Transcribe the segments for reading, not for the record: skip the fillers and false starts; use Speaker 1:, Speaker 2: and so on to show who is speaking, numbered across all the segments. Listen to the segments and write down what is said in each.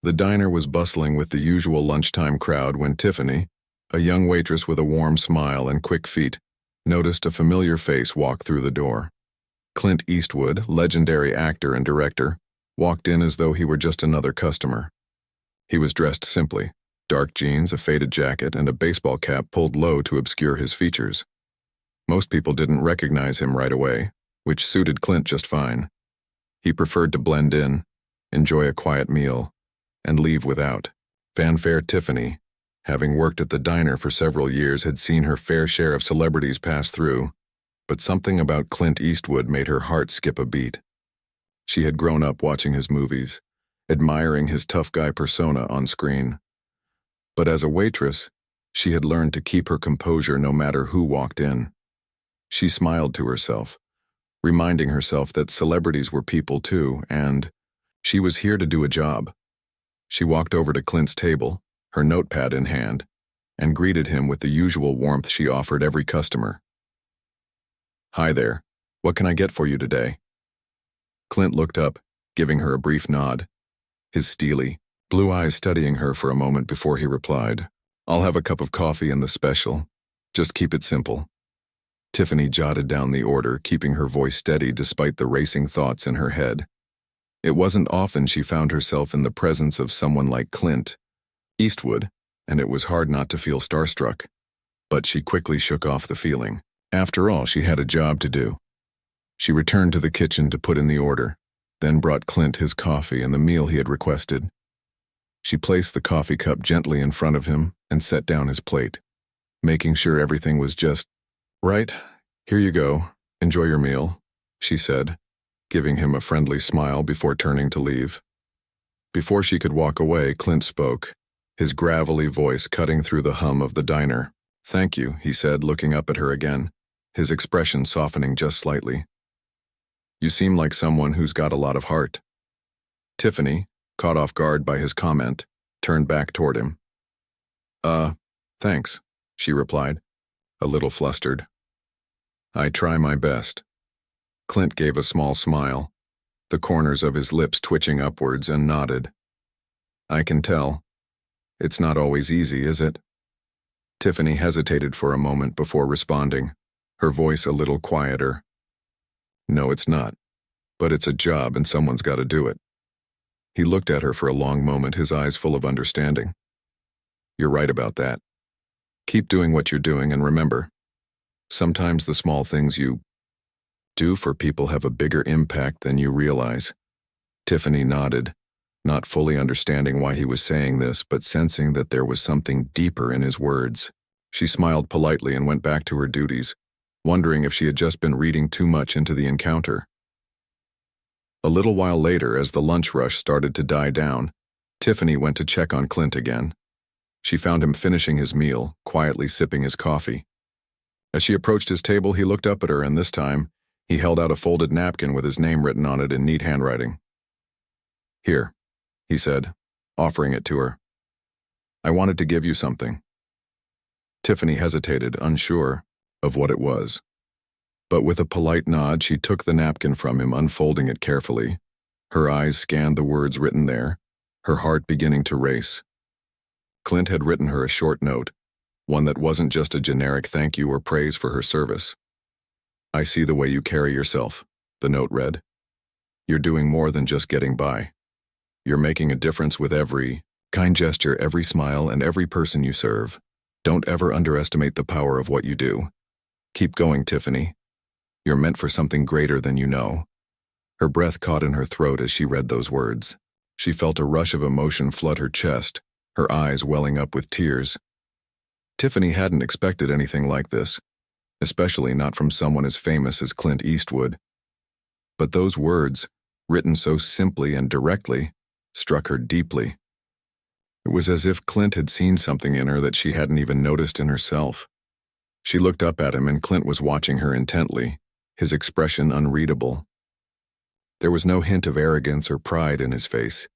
Speaker 1: The diner was bustling with the usual lunchtime crowd when Tiffany, a young waitress with a warm smile and quick feet, noticed a familiar face walk through the door. Clint Eastwood, legendary actor and director, walked in as though he were just another customer. He was dressed simply, dark jeans, a faded jacket, and a baseball cap pulled low to obscure his features. Most people didn't recognize him right away, which suited Clint just fine. He preferred to blend in, enjoy a quiet meal, and leave without fanfare. Tiffany, having worked at the diner for several years, had seen her fair share of celebrities pass through, but something about Clint Eastwood made her heart skip a beat. She had grown up watching his movies, admiring his tough guy persona on screen. But as a waitress, she had learned to keep her composure no matter who walked in. She smiled to herself, reminding herself that celebrities were people too, and she was here to do a job. She walked over to Clint's table, her notepad in hand, and greeted him with the usual warmth she offered every customer. "Hi there. What can I get for you today?" Clint looked up, giving her a brief nod, his steely, blue eyes studying her for a moment before he replied, "I'll have a cup of coffee and the special. Just keep it simple." Tiffany jotted down the order, keeping her voice steady despite the racing thoughts in her head. It wasn't often she found herself in the presence of someone like Clint Eastwood, and it was hard not to feel starstruck. But she quickly shook off the feeling. After all, she had a job to do. She returned to the kitchen to put in the order, then brought Clint his coffee and the meal he had requested. She placed the coffee cup gently in front of him and set down his plate, making sure everything was just right. "Here you go. Enjoy your meal," she said, giving him a friendly smile before turning to leave. Before she could walk away, Clint spoke, his gravelly voice cutting through the hum of the diner. "Thank you," he said, looking up at her again, his expression softening just slightly. "You seem like someone who's got a lot of heart." Tiffany, caught off guard by his comment, turned back toward him. Thanks," she replied, a little flustered. "I try my best." Clint gave a small smile, the corners of his lips twitching upwards, and nodded. "I can tell. It's not always easy, is it?" Tiffany hesitated for a moment before responding, her voice a little quieter. "No, it's not. But it's a job and someone's got to do it." He looked at her for a long moment, his eyes full of understanding. "You're right about that. Keep doing what you're doing, and remember, sometimes the small things you do for people have a bigger impact than you realize." Tiffany nodded, not fully understanding why he was saying this, but sensing that there was something deeper in his words. She smiled politely and went back to her duties, wondering if she had just been reading too much into the encounter. A little while later, as the lunch rush started to die down, Tiffany went to check on Clint again. She found him finishing his meal, quietly sipping his coffee. As she approached his table, he looked up at her, and this time, he held out a folded napkin with his name written on it in neat handwriting. "Here," he said, offering it to her. "I wanted to give you something." Tiffany hesitated, unsure of what it was. But with a polite nod, she took the napkin from him, unfolding it carefully. Her eyes scanned the words written there, her heart beginning to race. Clint had written her a short note, one that wasn't just a generic thank you or praise for her service. "I see the way you carry yourself," the note read. "You're doing more than just getting by. You're making a difference with every kind gesture, every smile, and every person you serve. Don't ever underestimate the power of what you do. Keep going, Tiffany. You're meant for something greater than you know." Her breath caught in her throat as she read those words. She felt a rush of emotion flood her chest, her eyes welling up with tears. Tiffany hadn't expected anything like this, especially not from someone as famous as Clint Eastwood. But those words, written so simply and directly, struck her deeply. It was as if Clint had seen something in her that she hadn't even noticed in herself. She looked up at him, and Clint was watching her intently, his expression unreadable. There was no hint of arrogance or pride in his face,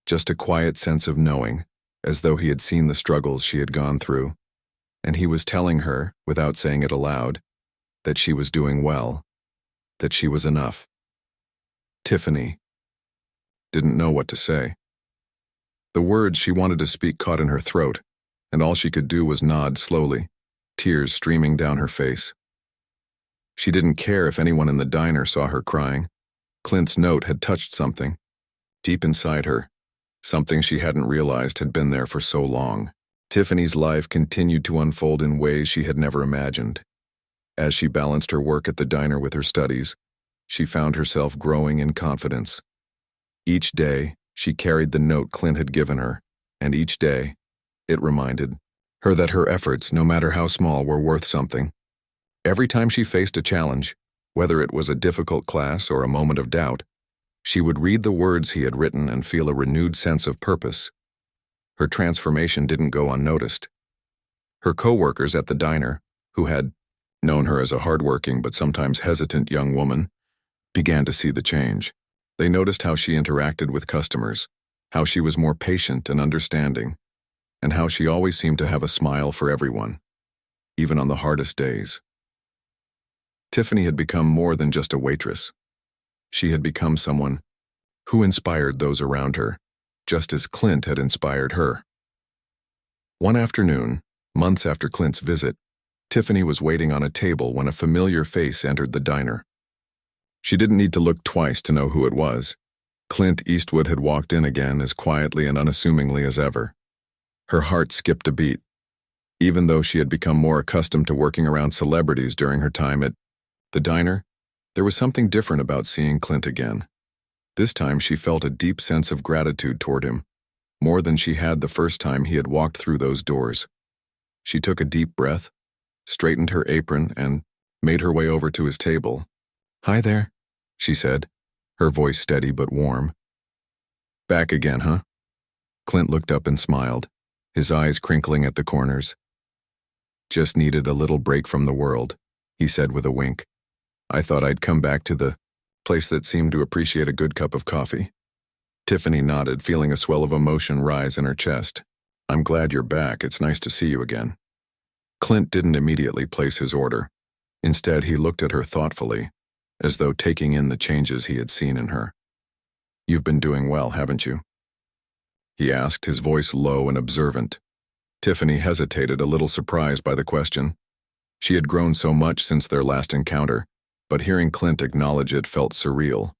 Speaker 1: just a quiet sense of knowing, as though he had seen the struggles she had gone through, and he was telling her, without saying it aloud, that she was doing well, that she was enough. Tiffany didn't know what to say. The words she wanted to speak caught in her throat, and all she could do was nod slowly, tears streaming down her face. She didn't care if anyone in the diner saw her crying. Clint's note had touched something, deep inside her, something she hadn't realized had been there for so long. Tiffany's life continued to unfold in ways she had never imagined. As she balanced her work at the diner with her studies, she found herself growing in confidence. Each day, she carried the note Clint had given her, and each day, it reminded her that her efforts, no matter how small, were worth something. Every time she faced a challenge, whether it was a difficult class or a moment of doubt, she would read the words he had written and feel a renewed sense of purpose. Her transformation didn't go unnoticed. Her co-workers at the diner, who had known her as a hardworking but sometimes hesitant young woman, began to see the change. They noticed how she interacted with customers, how she was more patient and understanding, and how she always seemed to have a smile for everyone, even on the hardest days. Tiffany had become more than just a waitress. She had become someone who inspired those around her, just as Clint had inspired her. One afternoon, months after Clint's visit, Tiffany was waiting on a table when a familiar face entered the diner. She didn't need to look twice to know who it was. Clint Eastwood had walked in again as quietly and unassumingly as ever. Her heart skipped a beat. Even though she had become more accustomed to working around celebrities during her time at the diner, there was something different about seeing Clint again. This time she felt a deep sense of gratitude toward him, more than she had the first time he had walked through those doors. She took a deep breath, straightened her apron, and made her way over to his table. "Hi there," she said, her voice steady but warm. "Back again, huh?" Clint looked up and smiled, his eyes crinkling at the corners. "Just needed a little break from the world," he said with a wink. "I thought I'd come back to the place that seemed to appreciate a good cup of coffee." Tiffany nodded, feeling a swell of emotion rise in her chest. "I'm glad you're back. It's nice to see you again." Clint didn't immediately place his order. Instead, he looked at her thoughtfully, as though taking in the changes he had seen in her. "You've been doing well, haven't you?" he asked, his voice low and observant. Tiffany hesitated, a little surprised by the question. She had grown so much since their last encounter, but hearing Clint acknowledge it felt surreal.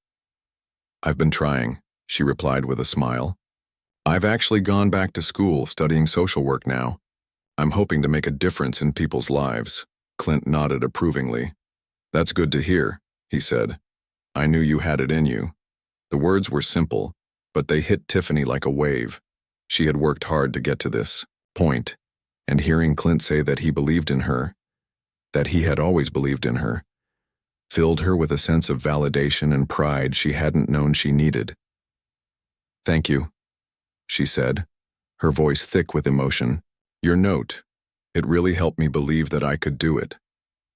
Speaker 1: "I've been trying," she replied with a smile. "I've actually gone back to school studying social work now. I'm hoping to make a difference in people's lives." Clint nodded approvingly. "That's good to hear," he said. "I knew you had it in you." The words were simple, but they hit Tiffany like a wave. She had worked hard to get to this point, and hearing Clint say that he believed in her, that he had always believed in her, filled her with a sense of validation and pride she hadn't known she needed. "Thank you," she said, her voice thick with emotion. "Your note, it really helped me believe that I could do it,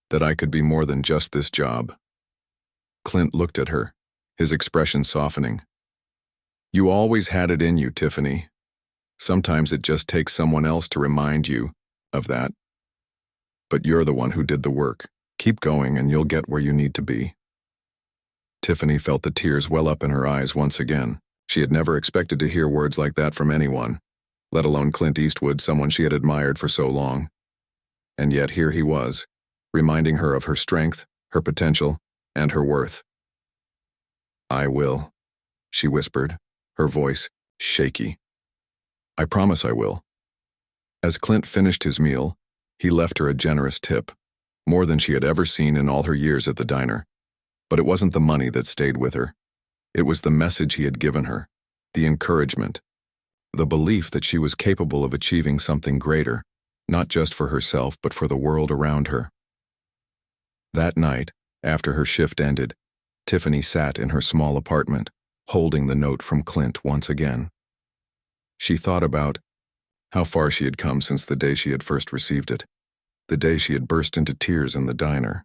Speaker 1: that I could be more than just this job." Clint looked at her, his expression softening. "You always had it in you, Tiffany. Sometimes it just takes someone else to remind you of that. But you're the one who did the work. Keep going and you'll get where you need to be." Tiffany felt the tears well up in her eyes once again. She had never expected to hear words like that from anyone, let alone Clint Eastwood, someone she had admired for so long. And yet here he was, reminding her of her strength, her potential, and her worth. "I will," she whispered, her voice shaky. "I promise I will." As Clint finished his meal, he left her a generous tip, more than she had ever seen in all her years at the diner. But it wasn't the money that stayed with her. It was the message he had given her, the encouragement, the belief that she was capable of achieving something greater, not just for herself but for the world around her. That night, after her shift ended, Tiffany sat in her small apartment, holding the note from Clint once again. She thought about how far she had come since the day she had first received it, the day she had burst into tears in the diner.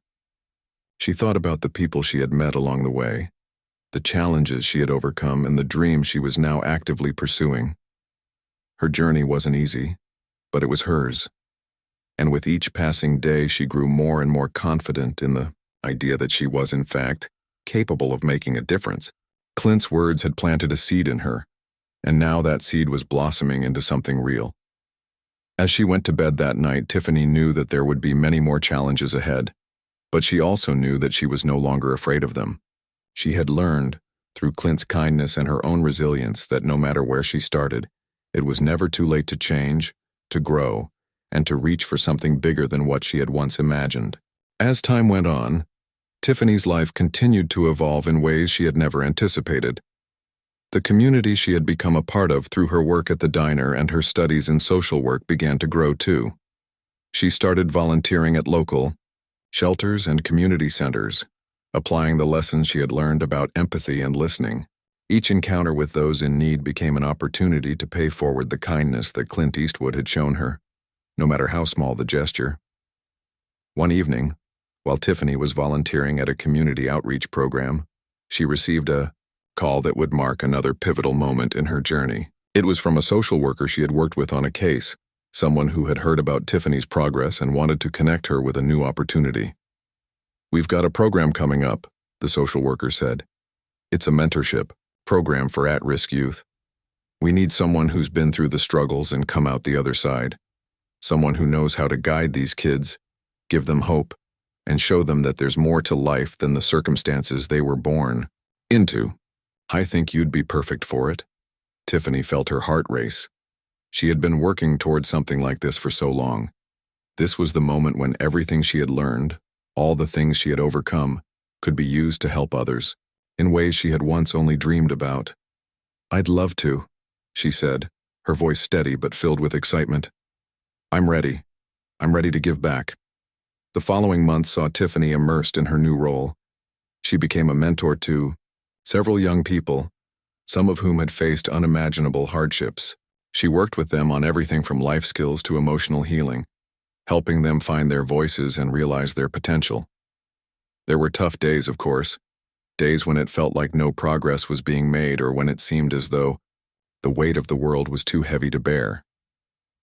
Speaker 1: She thought about the people she had met along the way, the challenges she had overcome, and the dreams she was now actively pursuing. Her journey wasn't easy, but it was hers. And with each passing day, she grew more and more confident in the idea that she was, in fact, capable of making a difference. Clint's words had planted a seed in her, and now that seed was blossoming into something real. As she went to bed that night, Tiffany knew that there would be many more challenges ahead, but she also knew that she was no longer afraid of them. She had learned, through Clint's kindness and her own resilience, that no matter where she started, it was never too late to change, to grow, and to reach for something bigger than what she had once imagined. As time went on, Tiffany's life continued to evolve in ways she had never anticipated. The community she had become a part of through her work at the diner and her studies in social work began to grow too. She started volunteering at local shelters and community centers, applying the lessons she had learned about empathy and listening. Each encounter with those in need became an opportunity to pay forward the kindness that Clint Eastwood had shown her, no matter how small the gesture. One evening, while Tiffany was volunteering at a community outreach program, she received a call that would mark another pivotal moment in her journey. It was from a social worker she had worked with on a case, someone who had heard about Tiffany's progress and wanted to connect her with a new opportunity. "We've got a program coming up," the social worker said. "It's a mentorship program for at-risk youth. We need someone who's been through the struggles and come out the other side. Someone who knows how to guide these kids, give them hope, and show them that there's more to life than the circumstances they were born into. I think you'd be perfect for it." Tiffany felt her heart race. She had been working towards something like this for so long. This was the moment when everything she had learned, all the things she had overcome, could be used to help others, in ways she had once only dreamed about. "I'd love to," she said, her voice steady but filled with excitement. I'm ready to give back." The following months saw Tiffany immersed in her new role. She became a mentor to several young people, some of whom had faced unimaginable hardships. She worked with them on everything from life skills to emotional healing, helping them find their voices and realize their potential. There were tough days, of course, days when it felt like no progress was being made or when it seemed as though the weight of the world was too heavy to bear.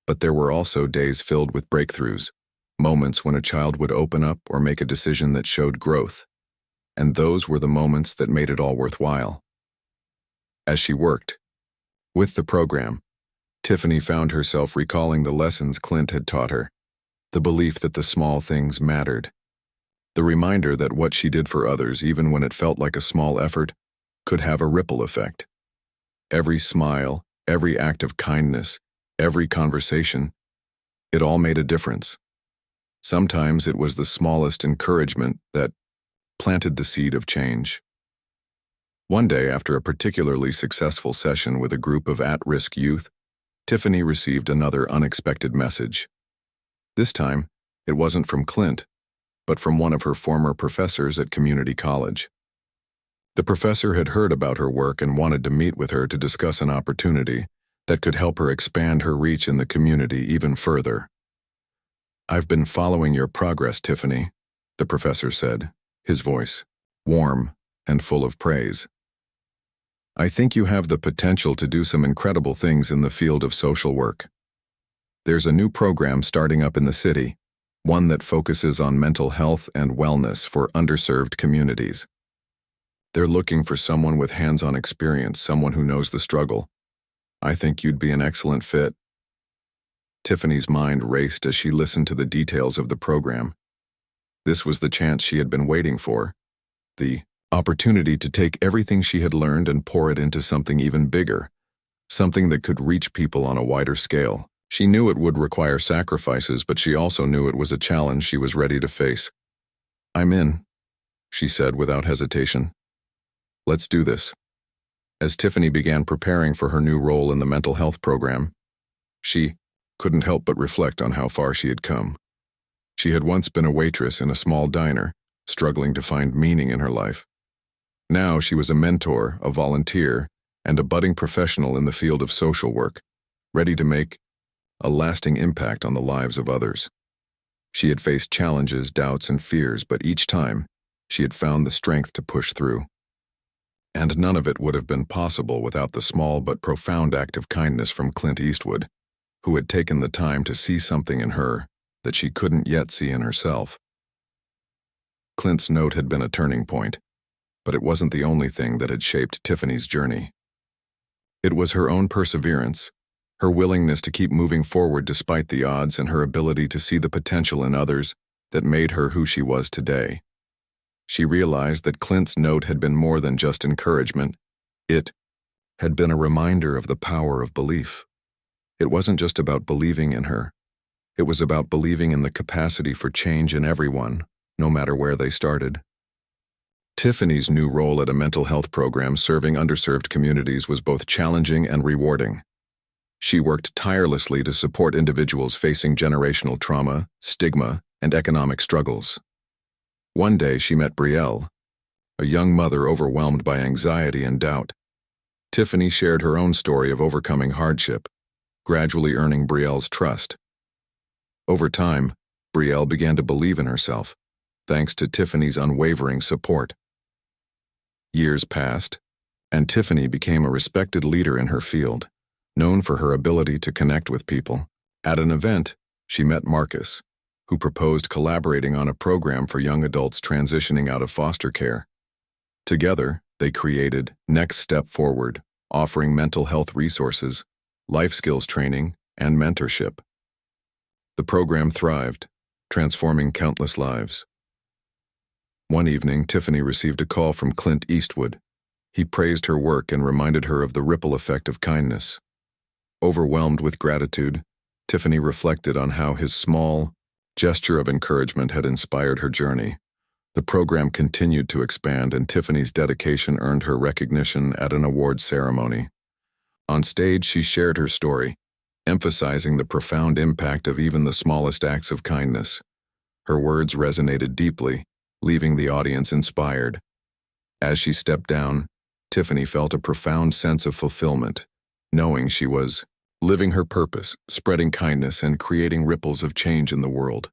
Speaker 1: But there were also days filled with breakthroughs, moments when a child would open up or make a decision that showed growth. And those were the moments that made it all worthwhile. As she worked with the program, Tiffany found herself recalling the lessons Clint had taught her, the belief that the small things mattered, the reminder that what she did for others, even when it felt like a small effort, could have a ripple effect. Every smile, every act of kindness, every conversation, it all made a difference. Sometimes it was the smallest encouragement that planted the seed of change. One day, after a particularly successful session with a group of at-risk youth, Tiffany received another unexpected message. This time, it wasn't from Clint, but from one of her former professors at community college. The professor had heard about her work and wanted to meet with her to discuss an opportunity that could help her expand her reach in the community even further. "I've been following your progress, Tiffany," the professor said, his voice warm and full of praise. "I think you have the potential to do some incredible things in the field of social work. There's a new program starting up in the city, one that focuses on mental health and wellness for underserved communities. They're looking for someone with hands-on experience, someone who knows the struggle. I think you'd be an excellent fit." Tiffany's mind raced as she listened to the details of the program. This was the chance she had been waiting for, the opportunity to take everything she had learned and pour it into something even bigger, something that could reach people on a wider scale. She knew it would require sacrifices, but she also knew it was a challenge she was ready to face. "I'm in," she said without hesitation. "Let's do this." As Tiffany began preparing for her new role in the mental health program, she couldn't help but reflect on how far she had come. She had once been a waitress in a small diner, struggling to find meaning in her life. Now she was a mentor, a volunteer, and a budding professional in the field of social work, ready to make a lasting impact on the lives of others. She had faced challenges, doubts, and fears, but each time, she had found the strength to push through. And none of it would have been possible without the small but profound act of kindness from Clint Eastwood, who had taken the time to see something in her that she couldn't yet see in herself. Clint's note had been a turning point, but it wasn't the only thing that had shaped Tiffany's journey. It was her own perseverance, her willingness to keep moving forward despite the odds, and her ability to see the potential in others that made her who she was today. She realized that Clint's note had been more than just encouragement. It had been a reminder of the power of belief. It wasn't just about believing in her. It was about believing in the capacity for change in everyone, no matter where they started. Tiffany's new role at a mental health program serving underserved communities was both challenging and rewarding. She worked tirelessly to support individuals facing generational trauma, stigma, and economic struggles. One day she met Brielle, a young mother overwhelmed by anxiety and doubt. Tiffany shared her own story of overcoming hardship, gradually earning Brielle's trust. Over time, Brielle began to believe in herself, thanks to Tiffany's unwavering support. Years passed, and Tiffany became a respected leader in her field, known for her ability to connect with people. At an event, she met Marcus, who proposed collaborating on a program for young adults transitioning out of foster care. Together, they created Next Step Forward, offering mental health resources, life skills training, and mentorship. The program thrived, transforming countless lives. One evening, Tiffany received a call from Clint Eastwood. He praised her work and reminded her of the ripple effect of kindness. Overwhelmed with gratitude, Tiffany reflected on how his small gesture of encouragement had inspired her journey. The program continued to expand, and Tiffany's dedication earned her recognition at an awards ceremony. On stage, she shared her story, emphasizing the profound impact of even the smallest acts of kindness. Her words resonated deeply, leaving the audience inspired. As she stepped down, Tiffany felt a profound sense of fulfillment, knowing she was living her purpose, spreading kindness, and creating ripples of change in the world.